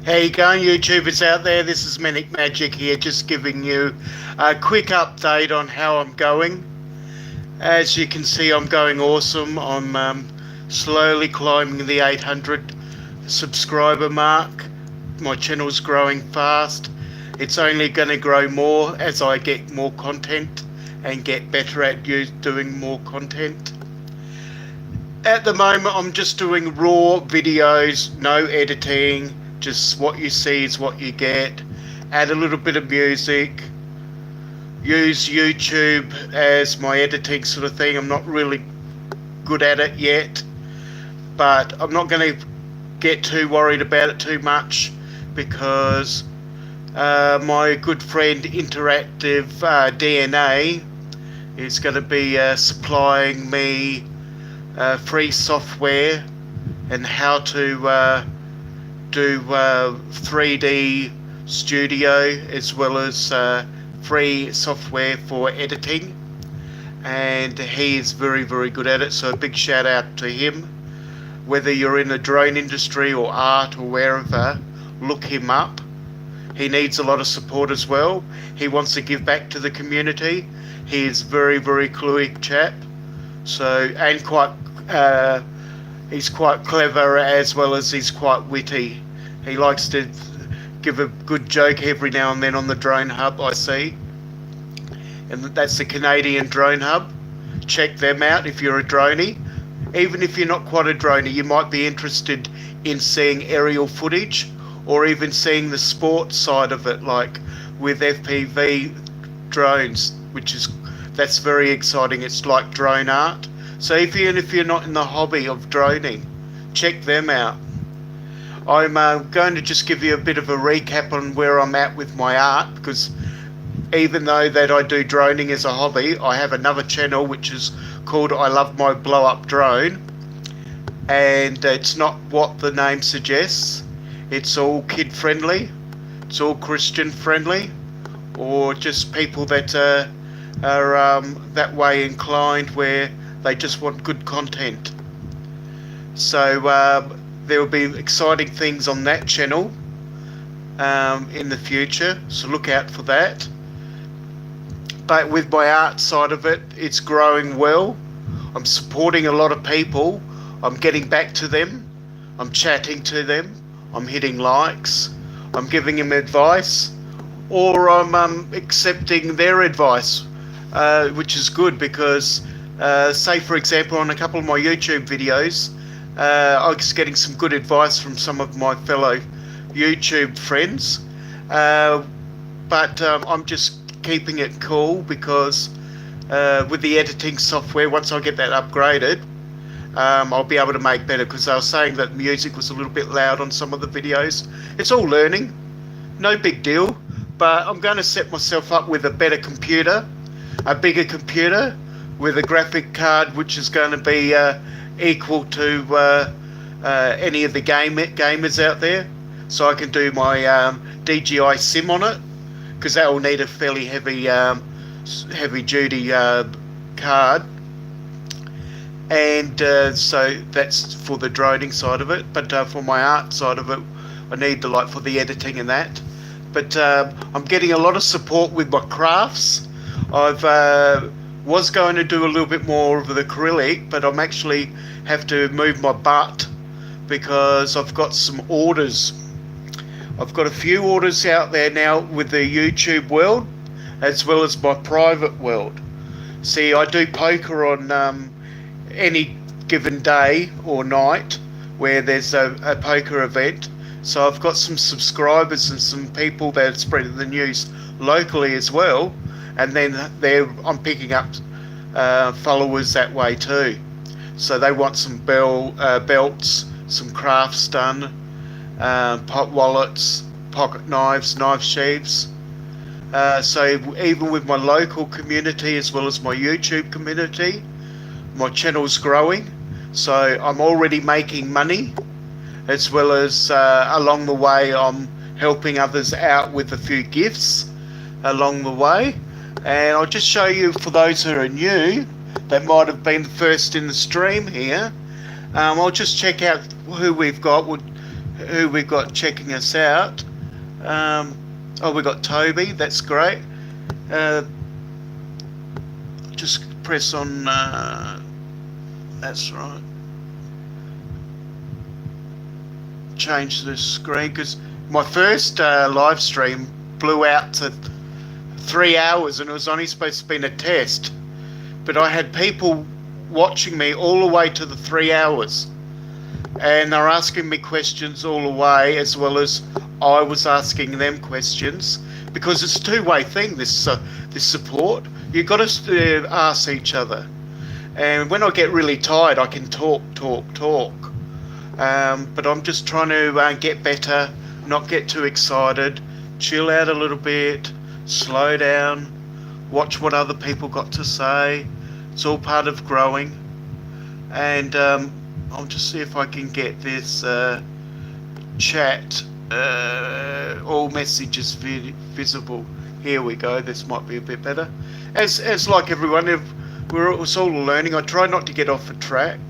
How you going, YouTubers out there? This is Manic Magic here, just giving you a quick update on how I'm going. As you can see, I'm going awesome. I'm slowly climbing the 800 subscriber mark. My channel's growing fast. It's only going to grow more as I get more content and get better at doing more content. At the moment, I'm just doing raw videos, no editing. Just what you see is what you get. Add a little bit of music. Use YouTube as my editing sort of thing. I'm not really good at it yet, but I'm not going to get too worried about it too much because my good friend Interactive DNA is going to be supplying me free software and how to do 3D studio, as well as free software for editing, and he is very good at it, so a big shout out to him. Whether you're in the drone industry or art or wherever, look him up. He needs a lot of support as well. He wants to give back to the community. He is very cluey chap, so, and quite he's quite clever, as well as he's quite witty. He likes to give a good joke every now and then on the Drone Hub, I see. And that's the Canadian Drone Hub. Check them out if you're a droney. Even if you're not quite a droney, you might be interested in seeing aerial footage, or even seeing the sports side of it, like with FPV drones, that's very exciting. It's like drone art. So even if you're not in the hobby of droning, check them out. I'm going to just give you a bit of a recap on where I'm at with my art, because even though that I do droning as a hobby, I have another channel which is called I Love My Blow Up Drone, and it's not what the name suggests. It's all kid friendly, it's all Christian friendly, or just people that are that way inclined, where they just want good content. So there will be exciting things on that channel in the future, so look out for that. But with my art side of it, it's growing well. I'm supporting a lot of people. I'm getting back to them. I'm chatting to them. I'm hitting likes. I'm giving them advice, or I'm accepting their advice, which is good, because say for example, on a couple of my YouTube videos, I was getting some good advice from some of my fellow YouTube friends, but I'm just keeping it cool, because with the editing software, once I get that upgraded, I'll be able to make better, because they were saying that music was a little bit loud on some of the videos. It's all learning, no big deal, but I'm going to set myself up with a better computer, a bigger computer, with a graphic card which is going to be equal to any of the gamers out there, so I can do my DJI sim on it, because that will need a fairly heavy duty card, and so that's for the droning side of it. But for my art side of it, I need for the editing and that. But I'm getting a lot of support with my crafts. I've was going to do a little bit more of the acrylic, but I'm actually have to move my butt, because I've got some orders. I've got a few orders out there now with the YouTube world, as well as my private world. See, I do poker on any given day or night where there's a poker event, so I've got some subscribers and some people that are spreading the news locally as well, and then I'm picking up followers that way too. So they want some belts, some crafts done, pot wallets, pocket knives, knife sheaths. So even with my local community as well as my YouTube community, my channel's growing. So I'm already making money, as well as along the way I'm helping others out with a few gifts along the way. And I'll just show you, for those who are new, that might have been first in the stream here, I'll just check out who we've got. We'll who we've got checking us out. Oh, we've got Toby, that's great. Just press on, that's right. Change the screen, because my first live stream blew out to 3 hours and it was only supposed to be a test. But I had people watching me all the way to the 3 hours. And they're asking me questions all the way, as well as I was asking them questions, because it's a two-way thing, this support. You've got to ask each other. And when I get really tired, I can talk. But I'm just trying to get better, not get too excited, chill out a little bit, slow down, watch what other people got to say. It's all part of growing. And I'll just see if I can get this chat, all messages visible. Here we go. This might be a bit better. As like everyone, it's all learning. I try not to get off the track.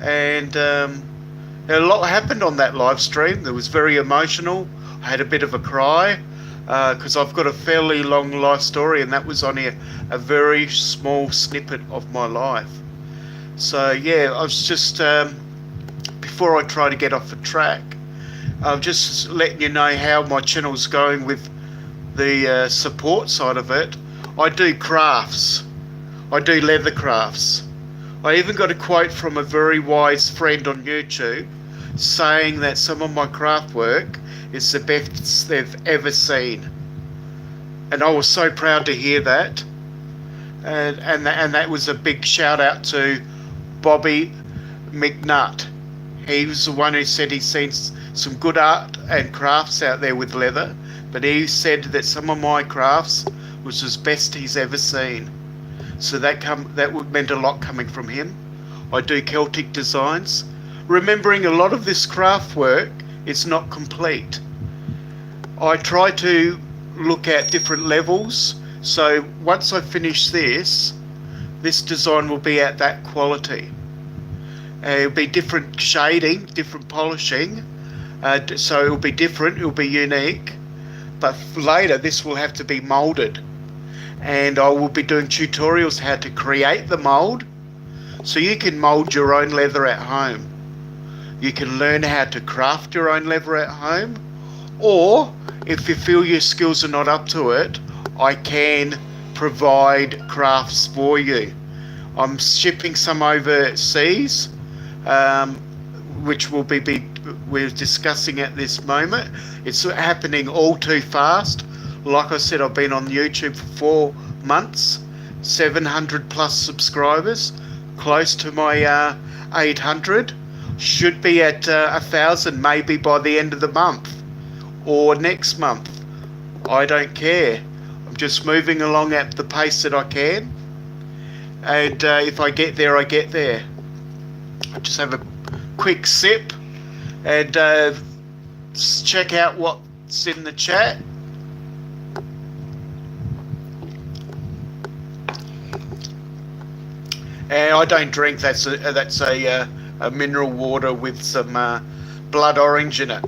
And a lot happened on that live stream. It was very emotional. I had a bit of a cry because I've got a fairly long life story, and that was only a very small snippet of my life. So yeah, I was just, before I try to get off the track, I'm just letting you know how my channel's going with the support side of it. I do crafts. I do leather crafts. I even got a quote from a very wise friend on YouTube saying that some of my craft work is the best they've ever seen. And I was so proud to hear that. And that was a big shout out to Bobby McNutt. He was the one who said he's seen some good art and crafts out there with leather, but he said that some of my crafts was the best he's ever seen. So that meant a lot coming from him. I do Celtic designs, remembering a lot of this craft work is not complete. I try to look at different levels, so once I finish this design will be at that quality. It'll be different shading, different polishing, so it'll be different, it'll be unique, but later this will have to be moulded, and I will be doing tutorials how to create the mould, so you can mould your own leather at home. You can learn how to craft your own leather at home, or if you feel your skills are not up to it, I can provide crafts for you. I'm shipping some overseas, which we're discussing at this moment. It's happening all too fast. Like I said, I've been on YouTube for 4 months, 700 plus subscribers, close to my 800. Should be at 1,000 maybe by the end of the month or next month. I don't care. I'm just moving along at the pace that I can, and if I get there, I get there. I just have a quick sip and check out what's in the chat. And I don't drink. That's a mineral water with some blood orange in it.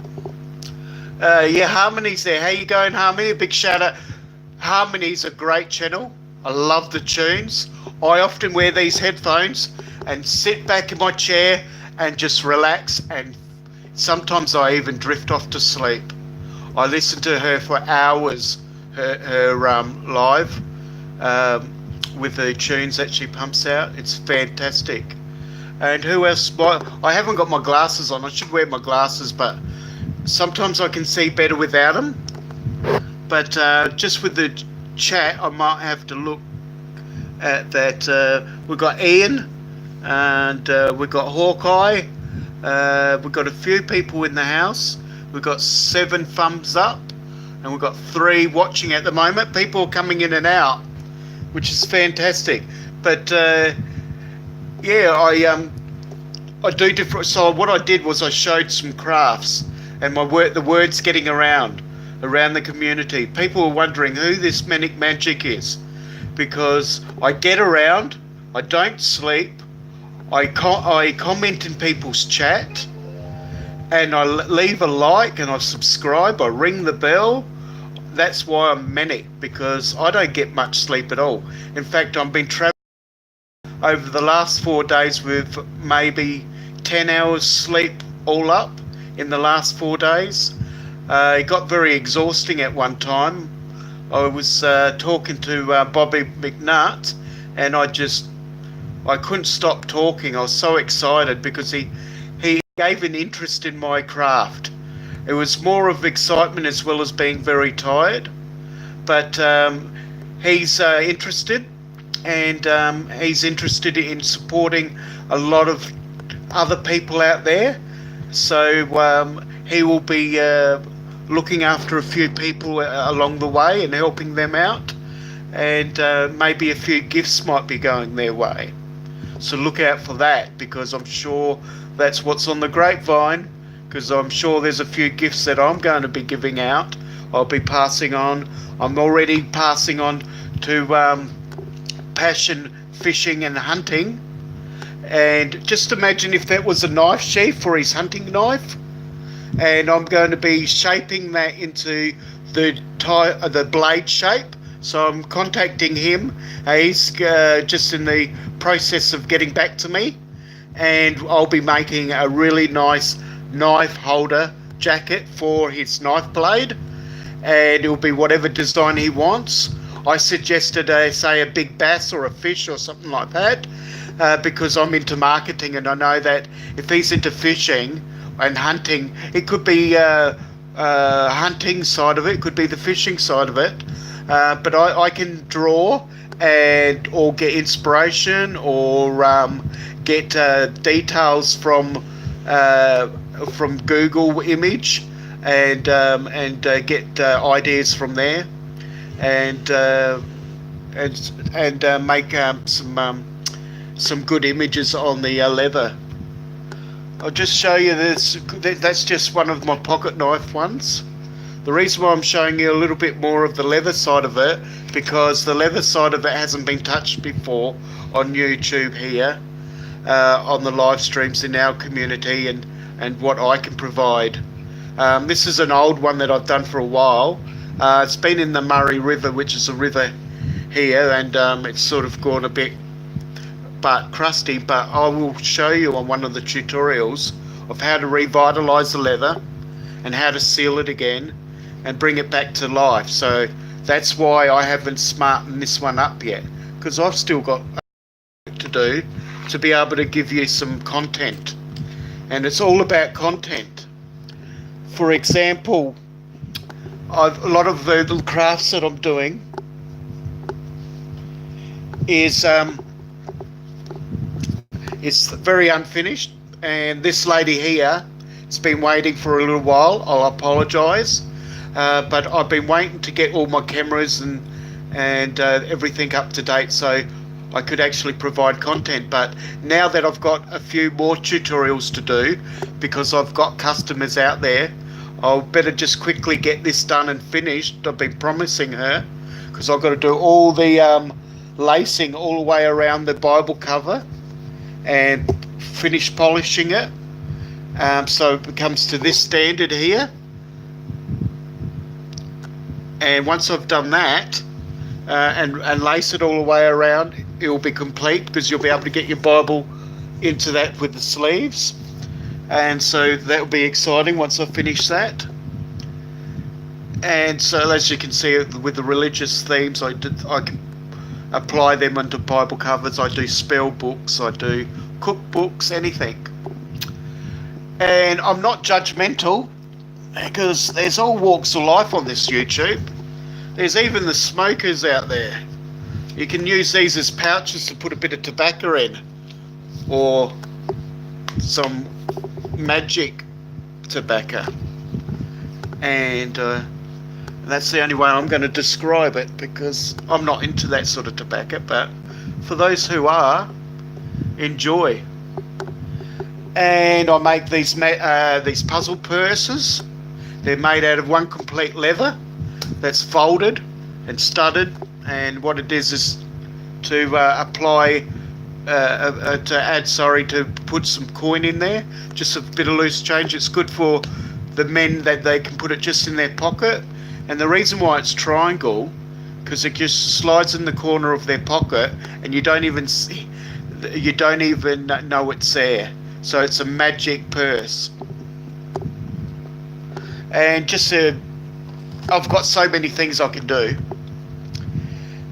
Yeah, Harmony's there. How you going, Harmony? A big shout out. Harmony's a great channel. I love the tunes. I often wear these headphones and sit back in my chair and just relax, and sometimes I even drift off to sleep. I listen to her for hours, her live, with the tunes that she pumps out. It's fantastic. And who else? I haven't got my glasses on. I should wear my glasses, but sometimes I can see better without them. But just with the chat, I might have to look at that. We've got Ian, and we've got Hawkeye. We've got a few people in the house. We've got 7 thumbs up, and we've got 3 watching at the moment. People are coming in and out, which is fantastic. But yeah, I do different. So what I did was I showed some crafts, and the word's getting around the community. People are wondering who this Manic Magic is, because I get around, I don't sleep, I comment in people's chat, and I leave a like and I subscribe, I ring the bell. That's why I'm manic, because I don't get much sleep at all. In fact, I've been traveling over the last 4 days with maybe 10 hours sleep all up in the last 4 days. It got very exhausting at one time. I was talking to Bobby McNutt, and I couldn't stop talking. I was so excited because he gave an interest in my craft. It was more of excitement as well as being very tired. But he's interested, and he's interested in supporting a lot of other people out there. So he will be looking after a few people along the way and helping them out. And maybe a few gifts might be going their way. So look out for that, because I'm sure that's what's on the grapevine, because I'm sure there's a few gifts that I'm going to be giving out. I'll be passing on. I'm already passing on to passion fishing and hunting. And just imagine if that was a knife sheath for his hunting knife. And I'm going to be shaping that into the blade shape. So I'm contacting him. He's just in the process of getting back to me, and I'll be making a really nice knife holder jacket for his knife blade, and it'll be whatever design he wants. I suggested say a big bass or a fish or something like that, because I'm into marketing, and I know that if he's into fishing and hunting, it could be hunting side of it, could be the fishing side of it. But I can draw or get inspiration, or get details from Google Image, and get ideas from there, and make some good images on the leather. I'll just show you this. That's just one of my pocket knife ones. The reason why I'm showing you a little bit more of the leather side of it, because the leather side of it hasn't been touched before on YouTube here, on the live streams in our community, and what I can provide. This is an old one that I've done for a while. It's been in the Murray River, which is a river here, and it's sort of gone a bit crusty, but I will show you on one of the tutorials of how to revitalise the leather and how to seal it again and bring it back to life. So that's why I haven't smartened this one up yet, because I've still got to do to be able to give you some content, and it's all about content. For example, a lot of the little crafts that I'm doing is it's very unfinished, and this lady here has been waiting for a little while. I'll apologise, but I've been waiting to get all my cameras and everything up to date so I could actually provide content. But now that I've got a few more tutorials to do, because I've got customers out there, I'll better just quickly get this done and finished. I've been promising her, because I've got to do all the lacing all the way around the Bible cover and finish polishing it, so it comes to this standard here. And once I've done that and lace it all the way around, it will be complete, because you'll be able to get your Bible into that with the sleeves. And so that will be exciting once I finish that. And so as you can see, with the religious themes, I can apply them onto Bible covers. I do spell books, I do cookbooks, anything. And I'm not judgmental, because there's all walks of life on this YouTube. There's even the smokers out there. You can use these as pouches to put a bit of tobacco in, or some magic tobacco, and that's the only way I'm going to describe it, because I'm not into that sort of tobacco. But for those who are, enjoy. And I make these puzzle purses. They're made out of one complete leather that's folded and studded, and what it is to apply to put some coin in there, just a bit of loose change. It's good for the men that they can put it just in their pocket. And the reason why it's triangle, because it just slides in the corner of their pocket, and you don't even know it's there. So it's a magic purse. And I've got so many things I can do.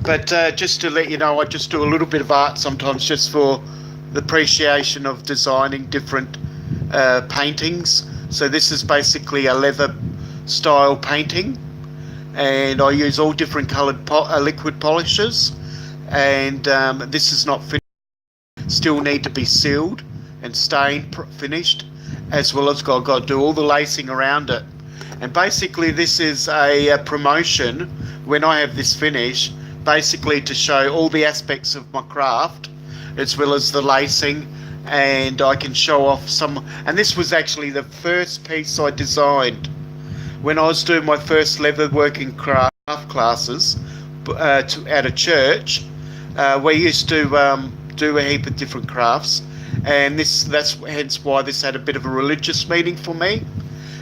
But just to let you know, I just do a little bit of art sometimes, just for the appreciation of designing different paintings. So this is basically a leather style painting, and I use all different coloured liquid polishes, and this is not finished, still need to be sealed and stained finished, as well as got to do all the lacing around it. And basically this is a promotion when I have this finish, basically to show all the aspects of my craft, as well as the lacing, and I can show off some. And this was actually the first piece I designed when I was doing my first leather working craft classes at a church. We used to do a heap of different crafts, and that's hence why this had a bit of a religious meaning for me.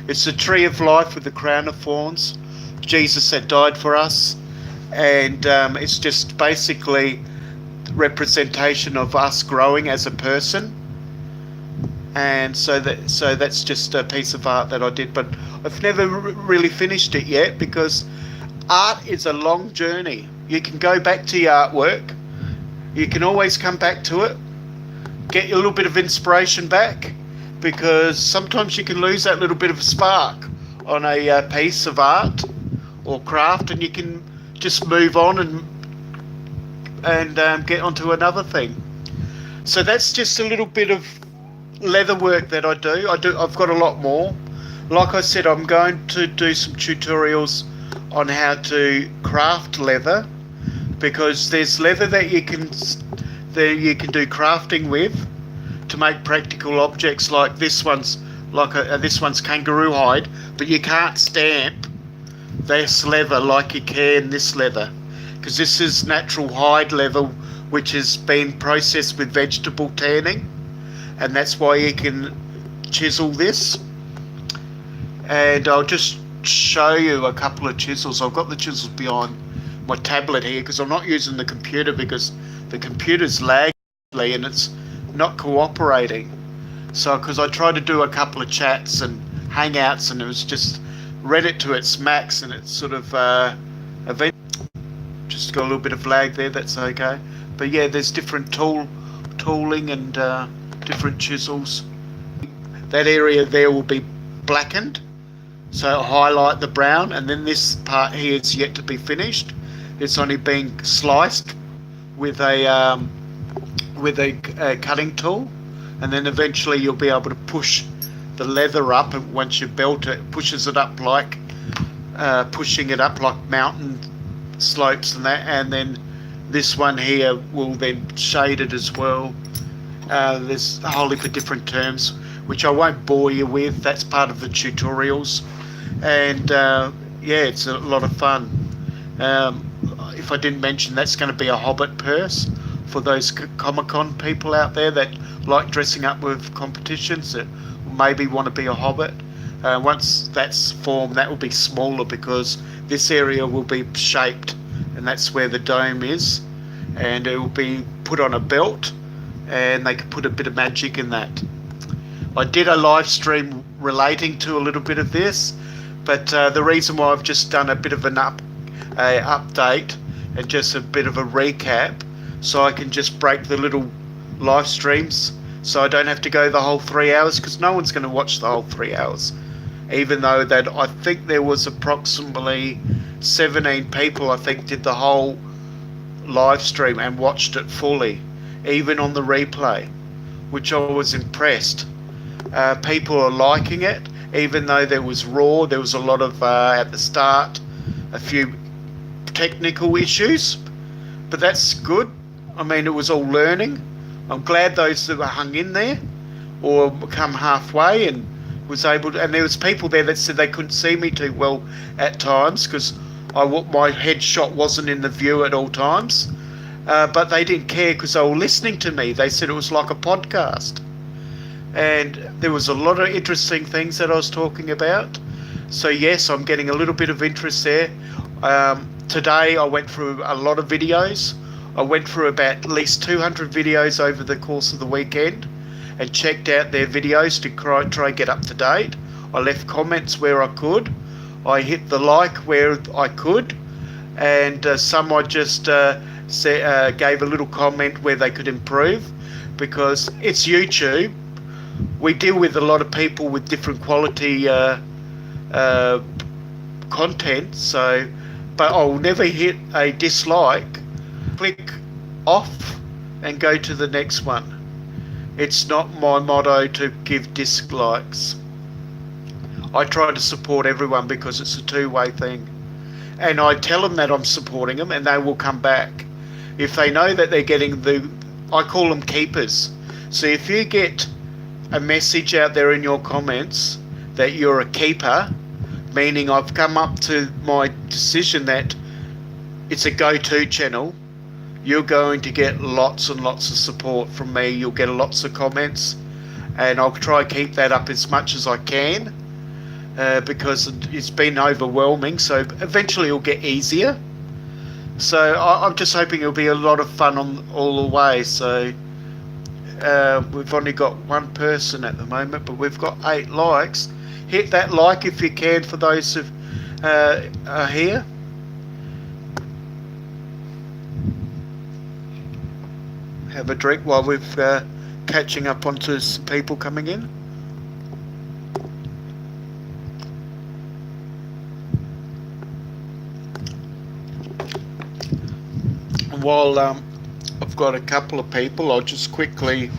It's the tree of life with the crown of thorns. Jesus had died for us, and it's just basically representation of us growing as a person. And so that's just a piece of art that I did, but I've never really finished it yet, because art is a long journey. You can go back to your artwork, you can always come back to it, get a little bit of inspiration back, because sometimes you can lose that little bit of spark on a piece of art or craft, and you can just move on and get onto another thing. So that's just a little bit of leather work that I do. I've got a lot more. Like I said, I'm going to do some tutorials on how to craft leather, because there's leather that you can do crafting with to make practical objects, like this one's kangaroo hide, but you can't stamp this leather like you can this leather, because this is natural hide leather which has been processed with vegetable tanning, and that's why you can chisel this. And I'll just show you a couple of chisels. I've got the chisels behind my tablet here because I'm not using the computer, because the computer's lagging and it's not cooperating. So because I tried to do a couple of chats and hangouts, and it was just read it to its max, and it's sort of just got a little bit of lag there. That's okay. But yeah, there's different tooling and different chisels. That area there will be blackened, so it'll highlight the brown, and then this part here is yet to be finished. It's only being sliced with a cutting tool, and then eventually you'll be able to push the leather up, and once you belt it, pushes it up like pushing it up like mountain slopes and that. And then this one here will then shade it as well. There's a whole heap of different terms which I won't bore you with. That's part of the tutorials, and yeah, it's a lot of fun. If I didn't mention, that's going to be a Hobbit purse for those Comic-Con people out there that like dressing up with competitions, that maybe want to be a Hobbit. Once that's formed, that will be smaller, because this area will be shaped, and that's where the dome is, and it will be put on a belt, and they can put a bit of magic in that. I did a live stream relating to a little bit of this, but the reason why I've just done a bit of an update and just a bit of a recap, so I can just break the little live streams, so I don't have to go the whole 3 hours, because no one's going to watch the whole 3 hours. Even though that, I think there was approximately 17 people, I think, did the whole live stream and watched it fully, even on the replay, which I was impressed. People are liking it, even though there was a lot of at the start, a few technical issues, but that's good. I mean, it was all learning. I'm glad those that were hung in there or come halfway and was able to, and there was people there that said they couldn't see me too well at times, because my headshot wasn't in the view at all times, but they didn't care because they were listening to me. They said it was like a podcast. And there was a lot of interesting things that I was talking about. So yes, I'm getting a little bit of interest there. Today I went through a lot of videos. I went through about at least 200 videos over the course of the weekend and checked out their videos to try and get up to date. I left comments where I could. I hit the like where I could. And some I just gave a little comment where they could improve, because it's YouTube. We deal with a lot of people with different quality content, so, but I'll never hit a dislike. Click off and go to the next one. It's not my motto to give dislikes. I try to support everyone because it's a two-way thing. And I tell them that I'm supporting them and they will come back. If they know that they're getting I call them keepers. So if you get a message out there in your comments that you're a keeper, meaning I've come up to my decision that it's a go-to channel, you're going to get lots and lots of support from me. You'll get lots of comments, and I'll try to keep that up as much as I can, because it's been overwhelming, so eventually it'll get easier. So I'm just hoping it'll be a lot of fun all the way. So we've only got one person at the moment, but we've got 8 likes. Hit that like if you can for those who are here. Have a drink while we're catching up onto some people coming in. While I've got a couple of people, I'll just quickly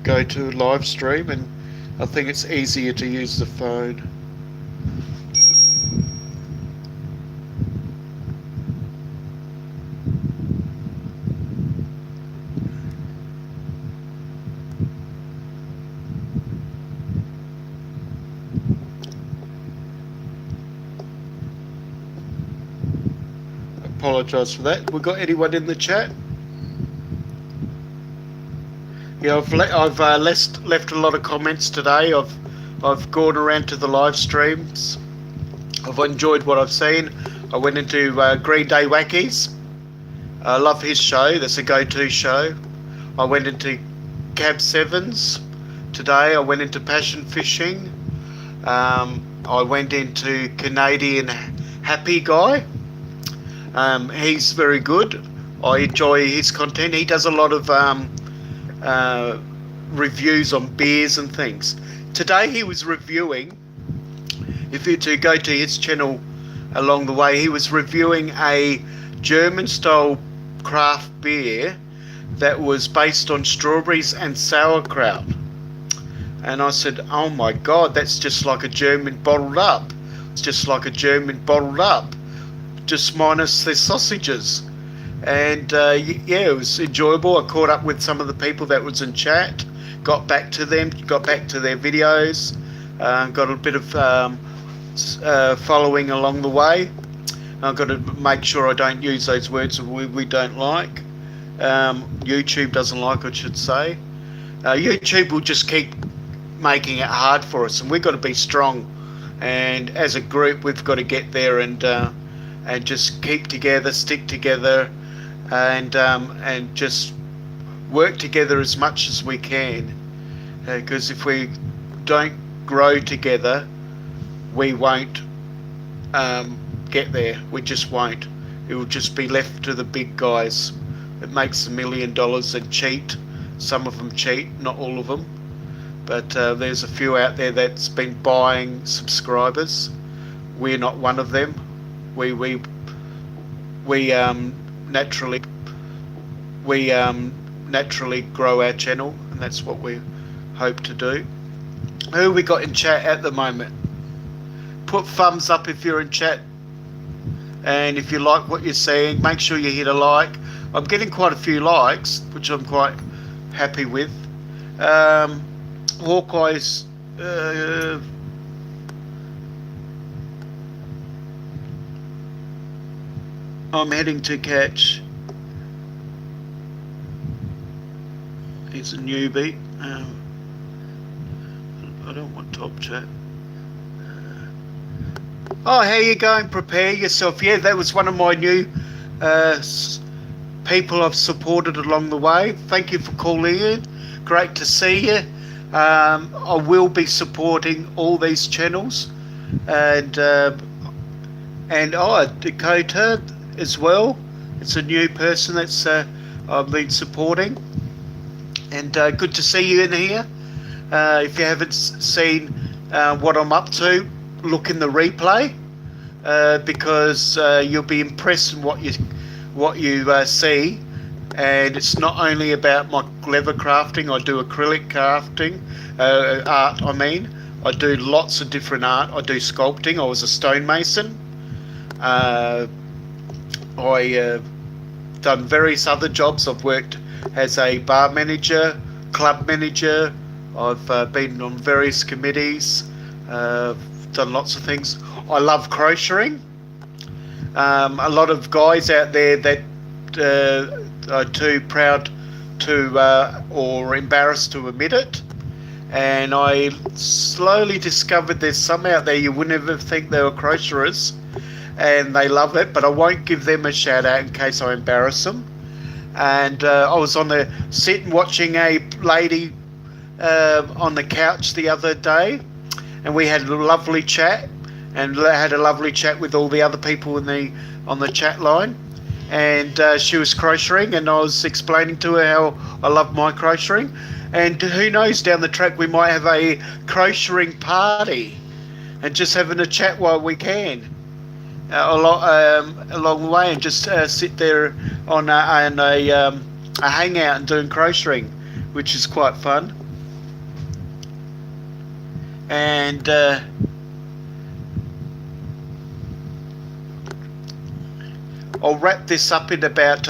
go to live stream, and I think it's easier to use the phone. Apologise for that. We got anyone in the chat? Yeah, I've left a lot of comments today. I've gone around to the live streams. I've enjoyed what I've seen. I went into Green Day Wackies. I love his show. That's a go-to show. I went into Cab Sevens today. I went into Passion Fishing. I went into Canadian Happy Guy. He's very good. I enjoy his content. He does a lot of reviews on beers and things. Today he was reviewing, if you to go to his channel along the way, he was reviewing a German style craft beer that was based on strawberries and sauerkraut. And I said, oh my God, that's just like a German bottled up. It's just like a German bottled up, just minus the sausages. And yeah, it was enjoyable. I caught up with some of the people that was in chat, got back to them, got back to their videos, got a bit of following along the way. I've got to make sure I don't use those words we don't like. YouTube doesn't like, I should say. YouTube will just keep making it hard for us, and we've got to be strong. And as a group, we've got to get there and just keep together, stick together, and just work together as much as we can. Because if we don't grow together, we won't get there. We just won't. It will just be left to the big guys that makes $1 million and cheat. Some of them cheat, not all of them. But there's a few out there that's been buying subscribers. We're not one of them. We naturally grow our channel, and that's what we hope to do. Who we got in chat at the moment? Put thumbs up if you're in chat, and if you like what you're seeing, make sure you hit a like. I'm getting quite a few likes, which I'm quite happy with. Hawkeye's I'm heading to catch. He's a newbie. I don't want top chat. Oh, how you going? Prepare yourself. Yeah, that was one of my new people I've supported along the way. Thank you for calling in. Great to see you. I will be supporting all these channels, and Dakota as well. It's a new person that's I've been supporting, and good to see you in here. If you haven't seen what I'm up to, look in the replay, because you'll be impressed in what you see. And it's not only about my leather crafting. I do acrylic crafting, art. I do lots of different art. I do sculpting. I was a stonemason. I done various other jobs. I've worked as a bar manager, club manager. I've been on various committees. Done lots of things. I love crocheting. A lot of guys out there that are too proud to or embarrassed to admit it, and I slowly discovered there's some out there you wouldn't ever think they were crocheters, and they love it, but I won't give them a shout out in case I embarrass them. And I was on the sit and watching a lady on the couch the other day, and we had a lovely chat, and had a lovely chat with all the other people on the chat line. And she was crocheting, and I was explaining to her how I love my crocheting. And who knows, down the track we might have a crocheting party, and just having a chat while we can, along the way, and just sit there on a hangout and doing crocheting, which is quite fun. And I'll wrap this up in about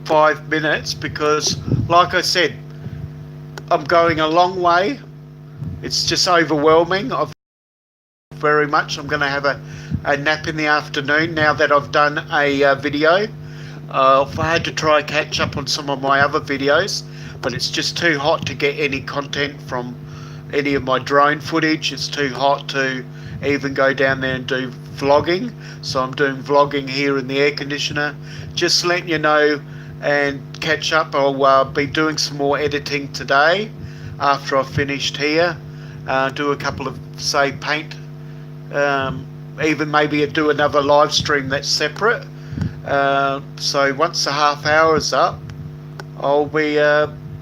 5 minutes, because, like I said, I'm going a long way. It's just overwhelming. Very much. I'm going to have a nap in the afternoon now that I've done a video. I've had to try catch up on some of my other videos, but it's just too hot to get any content from any of my drone footage. It's too hot to even go down there and do vlogging, so I'm doing vlogging here in the air conditioner. Just letting you know and catch up. I'll be doing some more editing today after I've finished here. Do a couple of, say, paint, even maybe do another live stream that's separate. So once the half hour is up, I'll be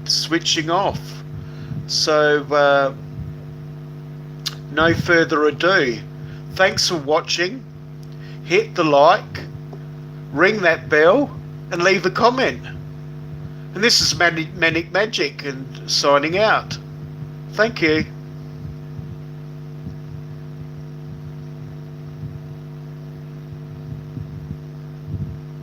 switching off. So no further ado. Thanks for watching. Hit the like, ring that bell, and leave a comment. And this is Manic Magic, and signing out. Thank you.